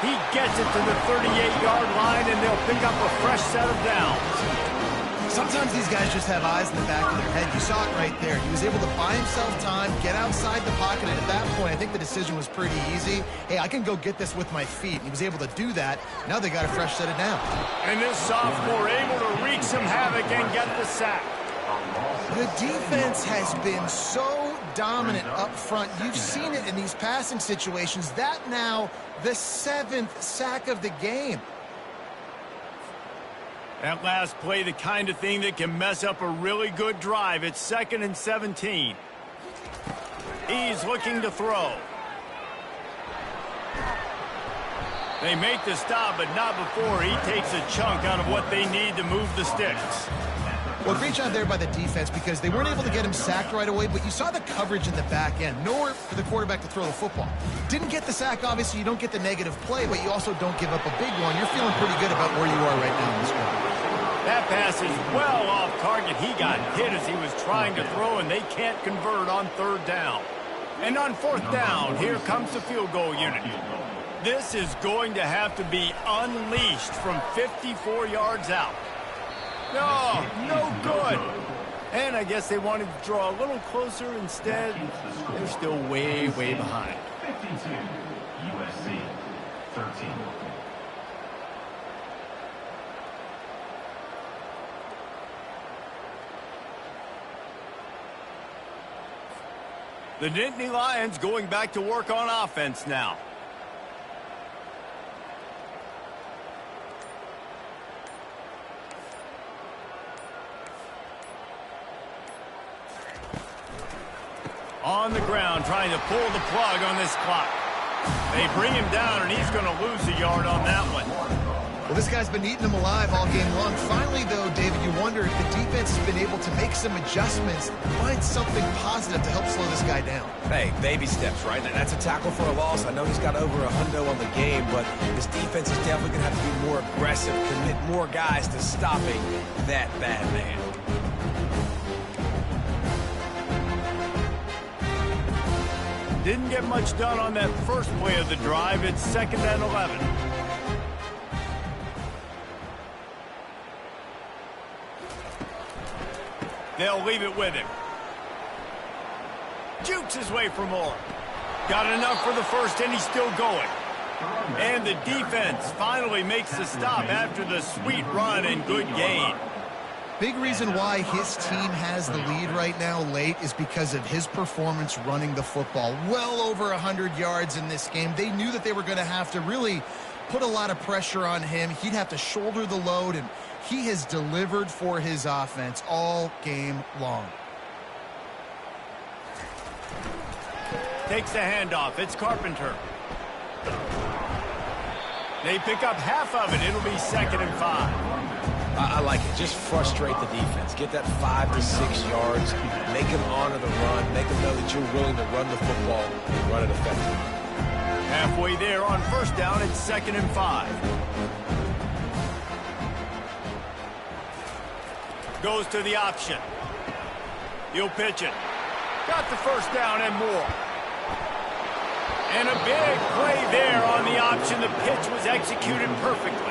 He gets it to the 38-yard line, and they'll pick up a fresh set of downs. Sometimes these guys just have eyes in the back of their head. You saw it right there. He was able to buy himself time, get outside the pocket, and at that point, I think the decision was pretty easy. Hey, I can go get this with my feet. He was able to do that. Now they got a fresh set of downs. And this sophomore able to wreak some havoc and get the sack. The defense has been so dominant up front. You've seen it in these passing situations. That now the 7th sack of the game. That last play, the kind of thing that can mess up a really good drive. It's 2nd and 17. He's looking to throw. They make the stop, but not before he takes a chunk out of what they need to move the sticks. Well, great job there by the defense because they weren't able to get him sacked right away, but you saw the coverage in the back end. Nowhere for the quarterback to throw the football. Didn't get the sack, obviously. You don't get the negative play, but you also don't give up a big one. You're feeling pretty good about where you are right now in this game. That pass is well off target. He got hit as he was trying to throw, and they can't convert on third down. And on fourth down, here comes the field goal unit. This is going to have to be unleashed from 54 yards out. No, no good. And I guess they wanted to draw a little closer instead. They're still way, way behind. 52, USC, 13. The Nittany Lions going back to work on offense now. On the ground, trying to pull the plug on this clock. They bring him down, and he's going to lose a yard on that one. Well, this guy's been eating them alive all game long. Finally, though, David, you wonder if the defense has been able to make some adjustments, find something positive to help slow this guy down. Hey, baby steps, right? That's a tackle for a loss. I know he's got over $100 on the game, but this defense is definitely going to have to be more aggressive, commit more guys to stopping that bad man. Didn't get much done on that first play of the drive. It's 2nd and 11. They'll leave it with him. Jukes his way for more. Got enough for the first, and he's still going. And the defense finally makes the stop after the sweet run and good gain. Big reason why his team has the lead right now late is because of his performance running the football. Well over 100 yards in this game. They knew that they were going to have to really put a lot of pressure on him. He'd have to shoulder the load, and he has delivered for his offense all game long. Takes the handoff. It's Carpenter. They pick up half of it. It'll be 2nd and 5. I like it. Just frustrate the defense. Get that 5 to 6 yards. Make them honor the run. Make them know that you're willing to run the football and run it effectively. Halfway there on 1st down, it's 2nd and 5. Goes to the option. He'll pitch it. Got the 1st down and more. And a big play there on the option. The pitch was executed perfectly.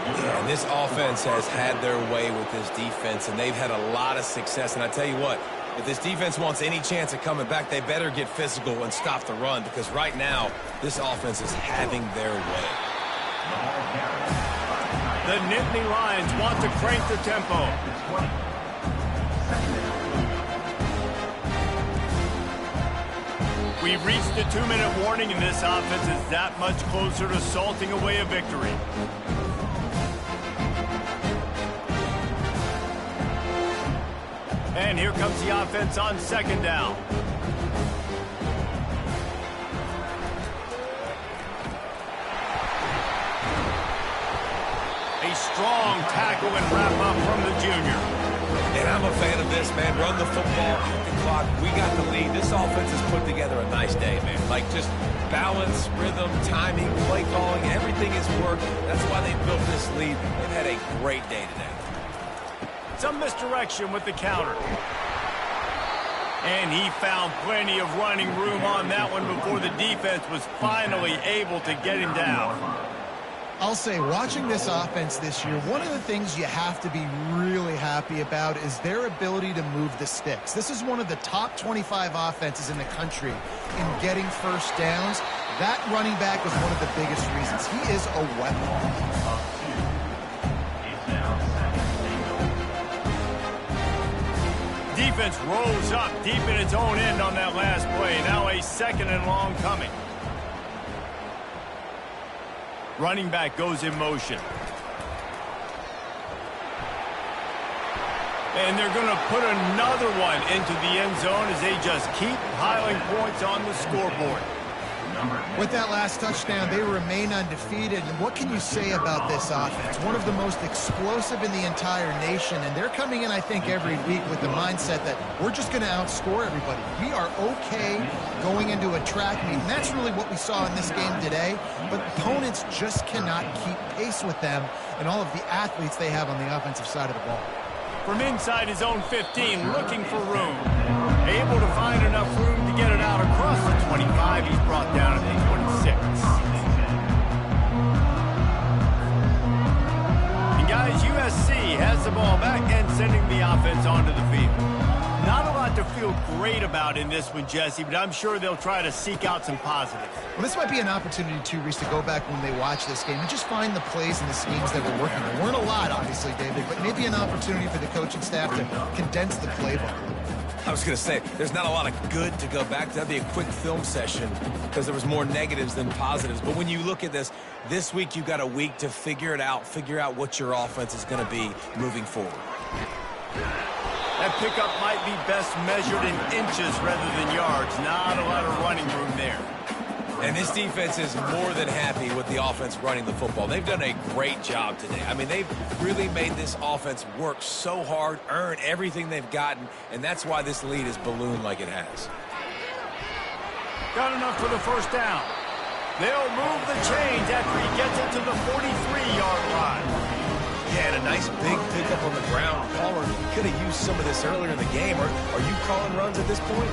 Yeah, and this offense has had their way with this defense, and they've had a lot of success. And I tell you what, if this defense wants any chance of coming back, they better get physical and stop the run, because right now, this offense is having their way. The Nittany Lions want to crank the tempo. We've reached the 2-minute warning, and this offense is that much closer to salting away a victory. And here comes the offense on 2nd down. A strong tackle and wrap up from the junior. And I'm a fan of this, man. Run the football, hit the clock. We got the lead. This offense has put together a nice day, man. Like, just balance, rhythm, timing, play calling, everything has worked. That's why they built this lead. They've had a great day today. Some misdirection with the counter. And he found plenty of running room on that one before the defense was finally able to get him down. I'll say, watching this offense this year, one of the things you have to be really happy about is their ability to move the sticks. This is one of the top 25 offenses in the country in getting 1st downs. That running back was one of the biggest reasons. He is a weapon. Defense rose up deep in its own end on that last play. Now a 2nd and long coming. Running back goes in motion. And they're going to put another one into the end zone as they just keep piling points on the scoreboard. With that last touchdown, they remain undefeated. And what can you say about this offense? One of the most explosive in the entire nation. And they're coming in, I think, every week with the mindset that we're just going to outscore everybody. We are okay going into a track meet. And that's really what we saw in this game today. But opponents just cannot keep pace with them and all of the athletes they have on the offensive side of the ball. From inside his own 15, looking for room. Able to find enough room to get it out across the 25. He's brought down at the 26. And guys, USC has the ball back and sending the offense onto the field. Not a lot to feel great about in this one, Jesse, but I'm sure they'll try to seek out some positives. Well, this might be an opportunity, too, Reese, to go back when they watch this game and just find the plays and the schemes that were working. There weren't a lot, obviously, David, but maybe an opportunity for the coaching staff to condense the playbook. I was going to say, there's not a lot of good to go back to. That'd be a quick film session because there was more negatives than positives. But when you look at this week you got a week to figure it out, figure out what your offense is going to be moving forward. That pickup might be best measured in inches rather than yards. Not a lot of running room there. And this defense is more than happy with the offense running the football. They've done a great job today. I mean, they've really made this offense work so hard, earn everything they've gotten, and that's why this lead is ballooned like it has. Got enough for the 1st down. They'll move the chains after he gets it to the 43-yard line. Yeah, and a nice big pickup on the ground. Pollard could could have used some of this earlier in the game. Are you calling runs at this point?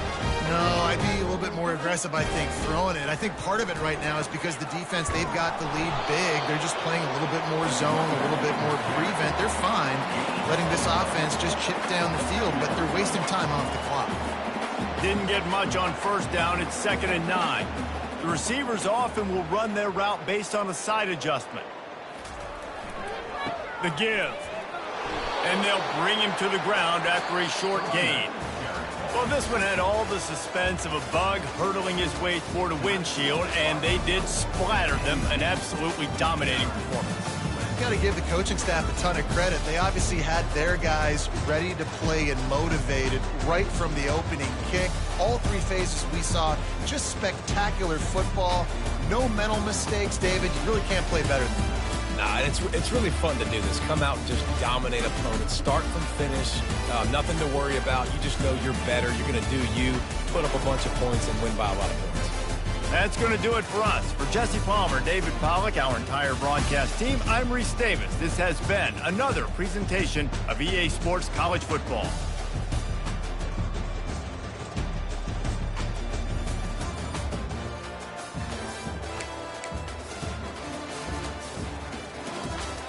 No, I'd be a little bit more aggressive, I think, throwing it. I think part of it right now is because the defense, they've got the lead big. They're just playing a little bit more zone, a little bit more prevent. They're fine letting this offense just chip down the field, but they're wasting time off the clock. Didn't get much on first down. It's 2nd and 9. The receivers often will run their route based on a side adjustment. The give. And they'll bring him to the ground after a short gain. Well, this one had all the suspense of a bug hurtling his way toward a windshield, and they did splatter them. An absolutely dominating performance. Got to give the coaching staff a ton of credit. They obviously had their guys ready to play and motivated right from the opening kick. All 3 phases we saw, just spectacular football. No mental mistakes, David. You really can't play better than that. Nah, it's really fun to do this. Come out and just dominate opponents. Start from finish. Nothing to worry about. You just know you're better. You're going to do you, put up a bunch of points, and win by a lot of points. That's going to do it for us. For Jesse Palmer, David Pollack, our entire broadcast team, I'm Reese Davis. This has been another presentation of EA Sports College Football.